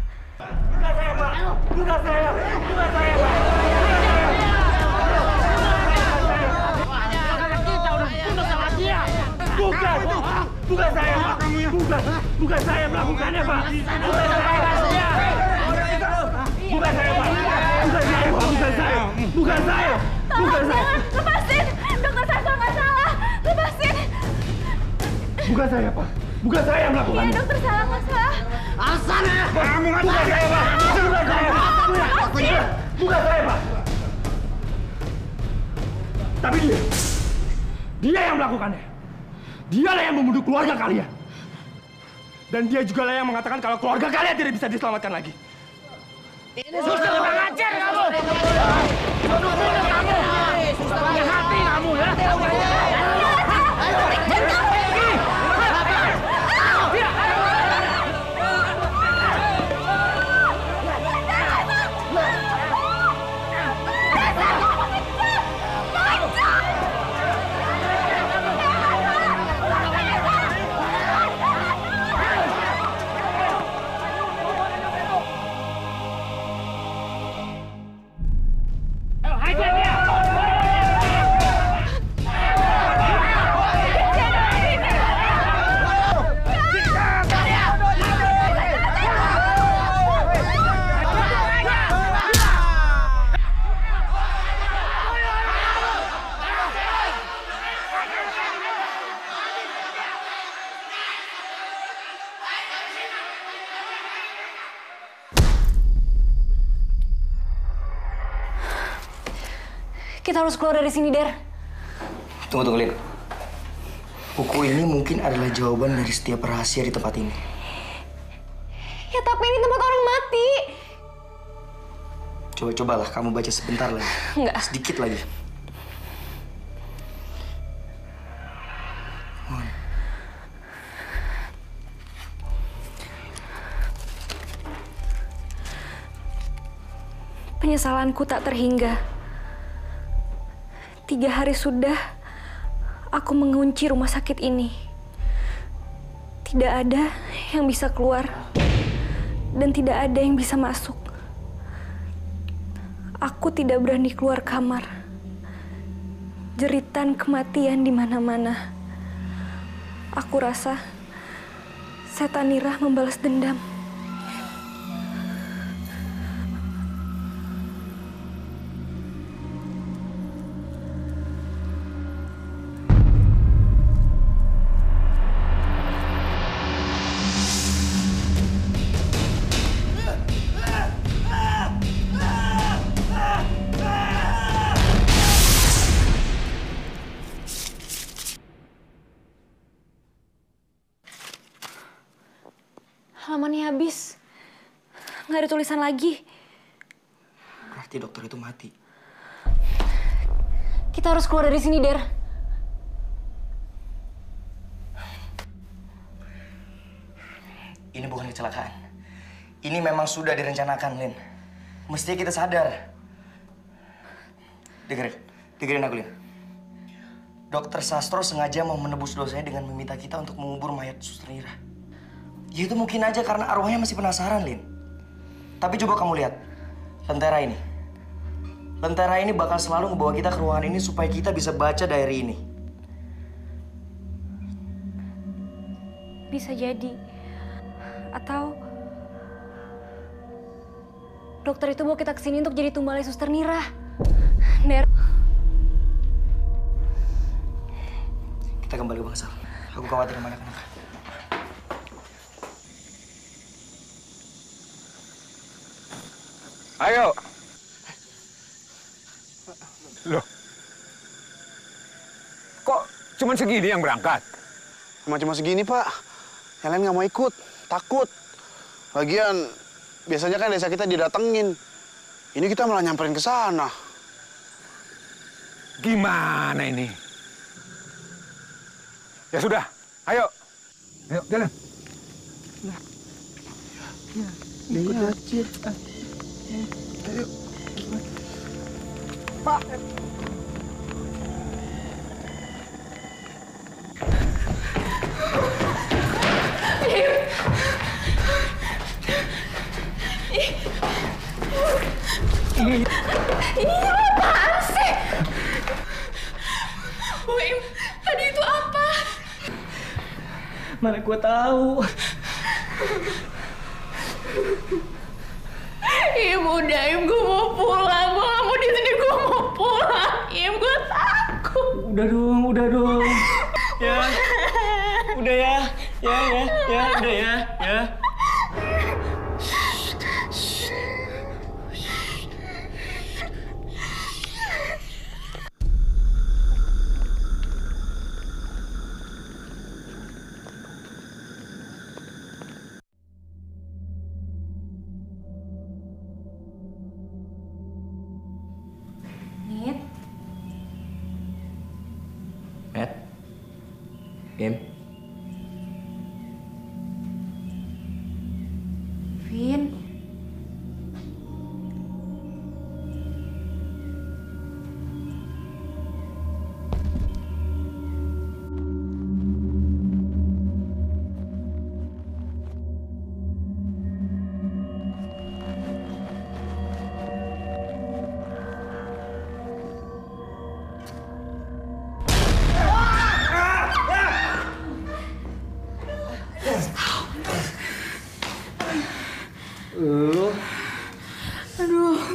Bukan saya, melakukannya, Pak. Bukan saya. Lepasin! Dokter Saiful nggak salah! Lepasin! Bukan saya, Pak. Bukan saya yang melakukannya. Iya, dokter salah nggak salah. Alasan ya! Bukan saya, Pak. Bukan saya, Pak. Tapi dia yang melakukannya. Dialah yang membunuh keluarga kalian. Dan dia juga lah yang mengatakan kalau keluarga kalian tidak bisa diselamatkan lagi. Suster, kurang ajar kamu! Bunuh kamu! Punya hati kamu, ya? Kita harus keluar dari sini, Der. Tunggu, Lin. Buku ini mungkin adalah jawaban dari setiap rahasia di tempat ini. Ya, tapi ini tempat orang mati. Cobalah kamu baca sebentar lagi. Enggak. Sedikit lagi. Penyesalanku tak terhingga. 3 hari sudah aku mengunci rumah sakit ini. Tidak ada yang bisa keluar dan tidak ada yang bisa masuk. Aku tidak berani keluar kamar. Jeritan kematian di mana-mana. Aku rasa setan Nirah membalas dendam. Halamannya habis. Nggak ada tulisan lagi. Berarti dokter itu mati. Kita harus keluar dari sini, Der. Ini bukan kecelakaan. Ini memang sudah direncanakan, Lin. Mestinya kita sadar. Dengerin aku, Lin. Dokter Sastro sengaja mau menebus dosanya dengan meminta kita untuk mengubur mayat Suster Nirah. Ya itu mungkin aja karena arwahnya masih penasaran, Lin. Tapi coba kamu lihat, lentera ini. Lentera ini bakal selalu membawa kita ke ruangan ini supaya kita bisa baca diary ini. Bisa jadi. Atau dokter itu bawa kita ke sini untuk jadi tumbalnya Suster Nirah. Der. Kita kembali ke bangsal. Aku khawatir sama anak-anak. Ayo. Loh. Kok cuma segini yang berangkat? Cuma segini, Pak. Yang lain nggak mau ikut, takut. Lagian, biasanya kan desa kita didatengin. Ini kita malah nyamperin ke sana. Gimana ini? Ya sudah, ayo. Ayo, jalan. Ikut aja. Ayo. Pak. Iya, apaan sih? Wim, tadi itu apa? Mana gua tahu. Udah, gue mau pulang. Gue gak mau di sini, gue mau pulang. Gue takut. Udah dong. Ya. Udah ya. Ya, udah ya. Game. Vin.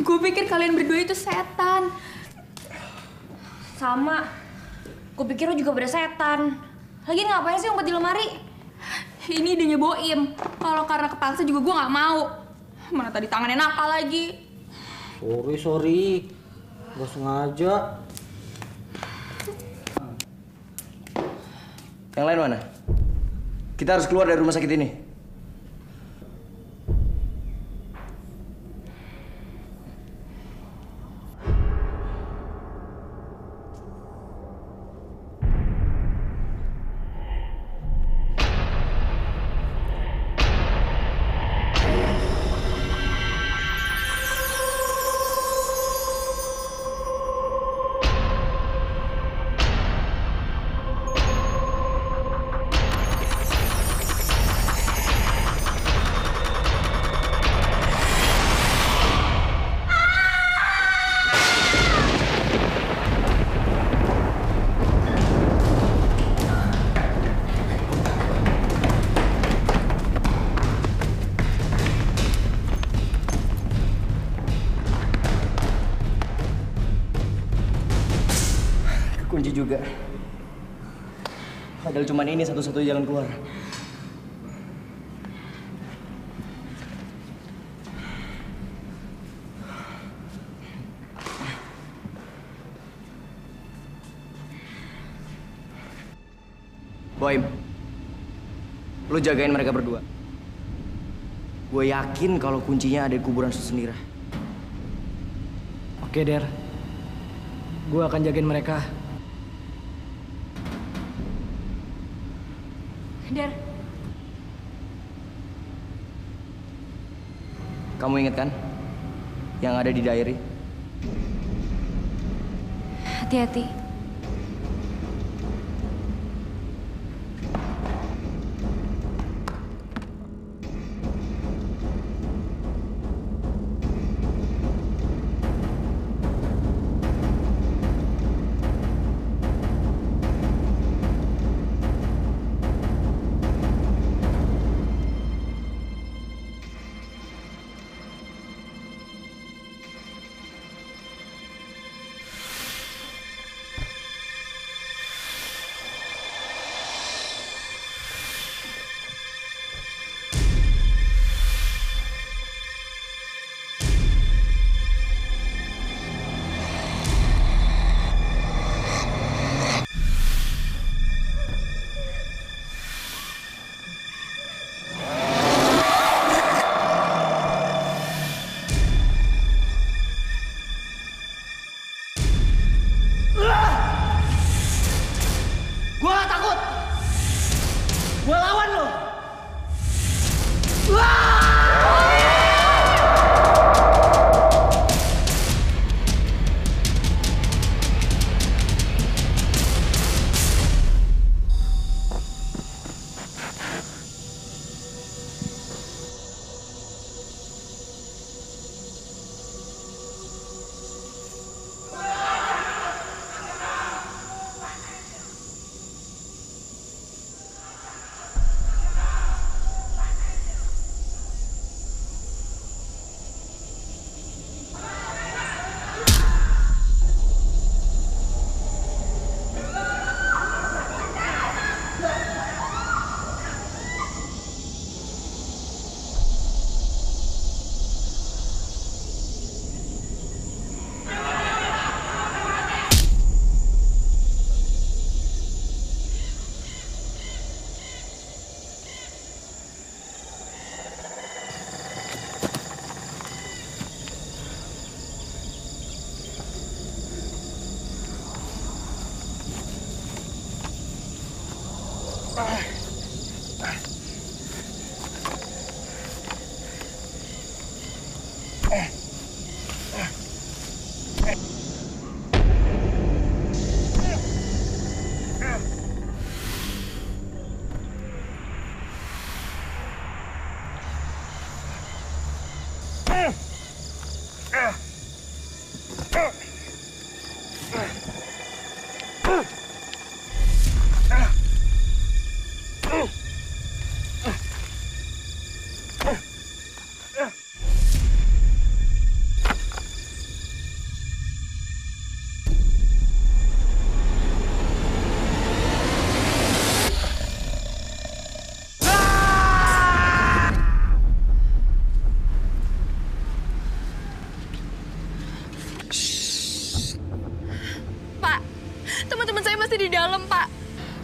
Gue pikir kalian berdua itu setan. Sama. Gue pikir lo juga pada setan. Lagian ngapain sih ngumpet di lemari? Ini idenya Boim. Kalau karena kepaksa juga gue nggak mau. Mana tadi tangannya nakal lagi. Sorry. Gak sengaja. Yang lain mana? Kita harus keluar dari rumah sakit ini. setuju juga. Padahal cuma ini satu-satunya jalan keluar. Boim, lu jagain mereka berdua. Gue yakin kalau kuncinya ada di kuburan Suster Nira. Oke, Der. Gue akan jagain mereka. Der, kamu inget kan? Yang ada di diary? hati-hati.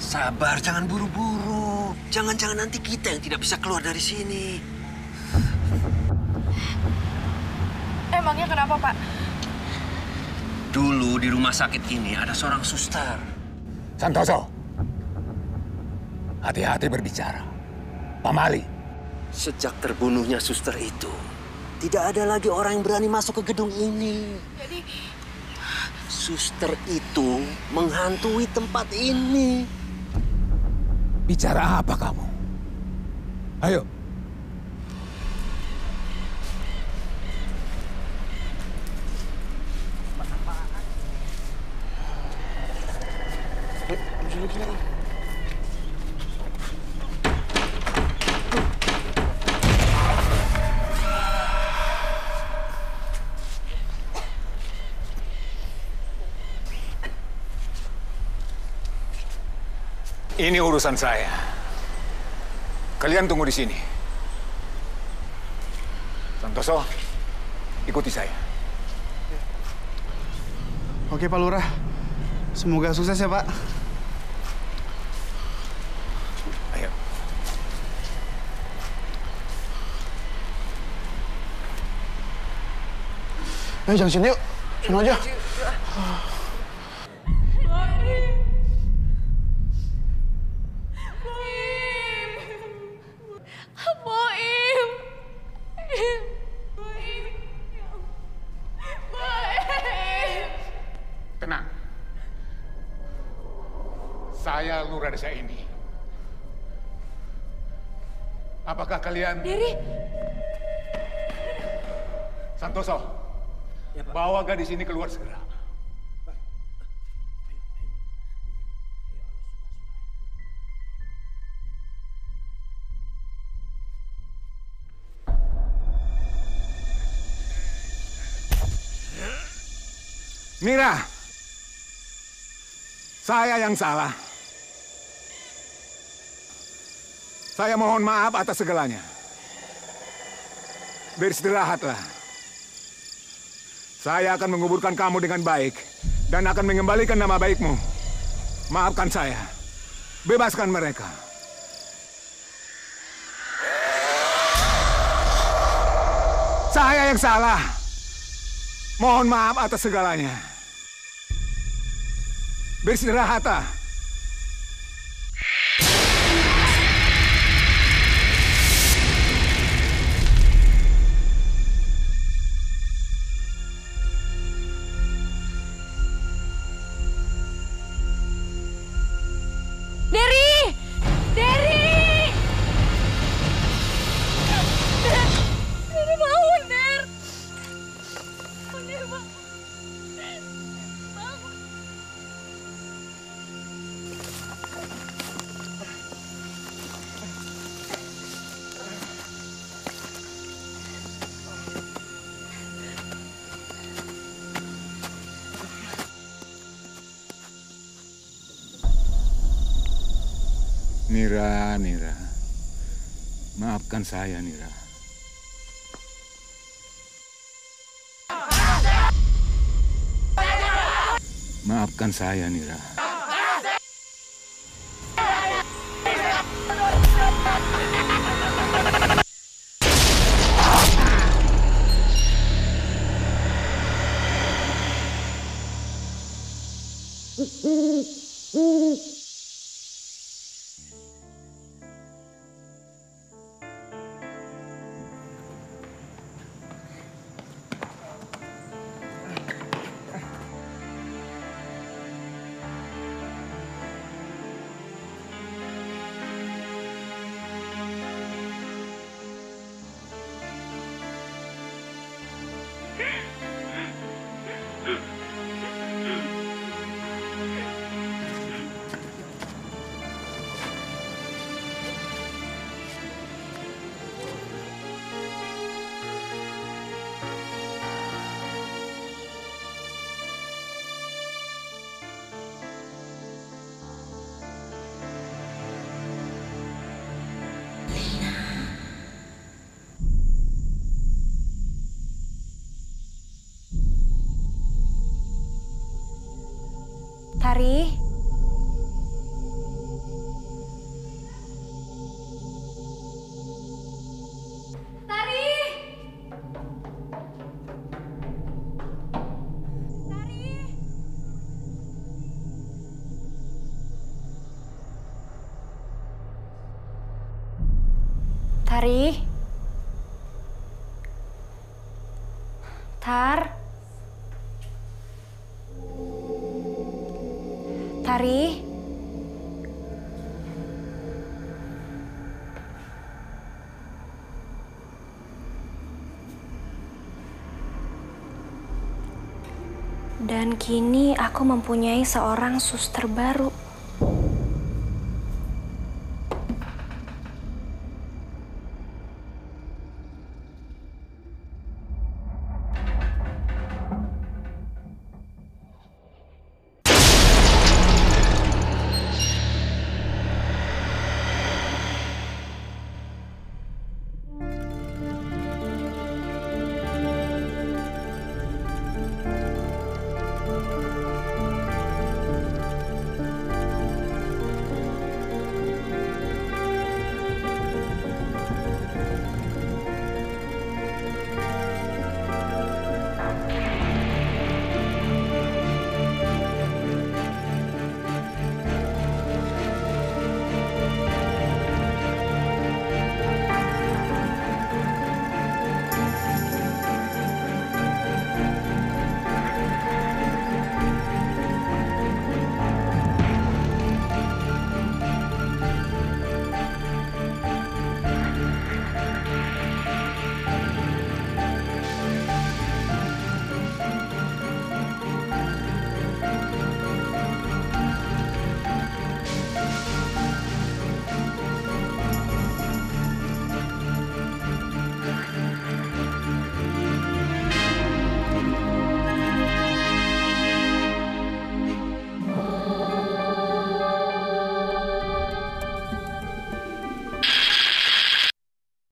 Sabar, jangan buru-buru. Jangan-jangan nanti kita yang tidak bisa keluar dari sini. Emangnya kenapa, Pak? Dulu di rumah sakit ini ada seorang suster. Santoso, hati-hati berbicara. Pak Mali. Sejak terbunuhnya suster itu, tidak ada lagi orang yang berani masuk ke gedung ini. Jadi, suster itu menghantui tempat ini. Bicara apa kamu? Ayo. Ini urusan saya. Kalian tunggu di sini. Santoso, ikuti saya. Oke Pak Lurah, semoga sukses ya Pak. Ayo. Ayo jangan sini yuk, sana aja. Tenang. Saya lurah desa ini. Apakah kalian... Dery! Santoso, bawa gadis ini keluar segera. Mira, saya yang salah. Saya mohon maaf atas segalanya. Beristirahatlah. Saya akan menguburkan kamu dengan baik dan akan mengembalikan nama baikmu. Maafkan saya. Bebaskan mereka. Saya yang salah. Mohon maaf atas segalanya. Beristirahatlah. Dery! Dery! Dery bangun, Der! Der bangun. Bangun. Nira. Maafkan saya, Nira. Maafkan saya, Nira. Tari. Tari. Tari. Tar. Tari. Dan kini aku mempunyai seorang suster baru.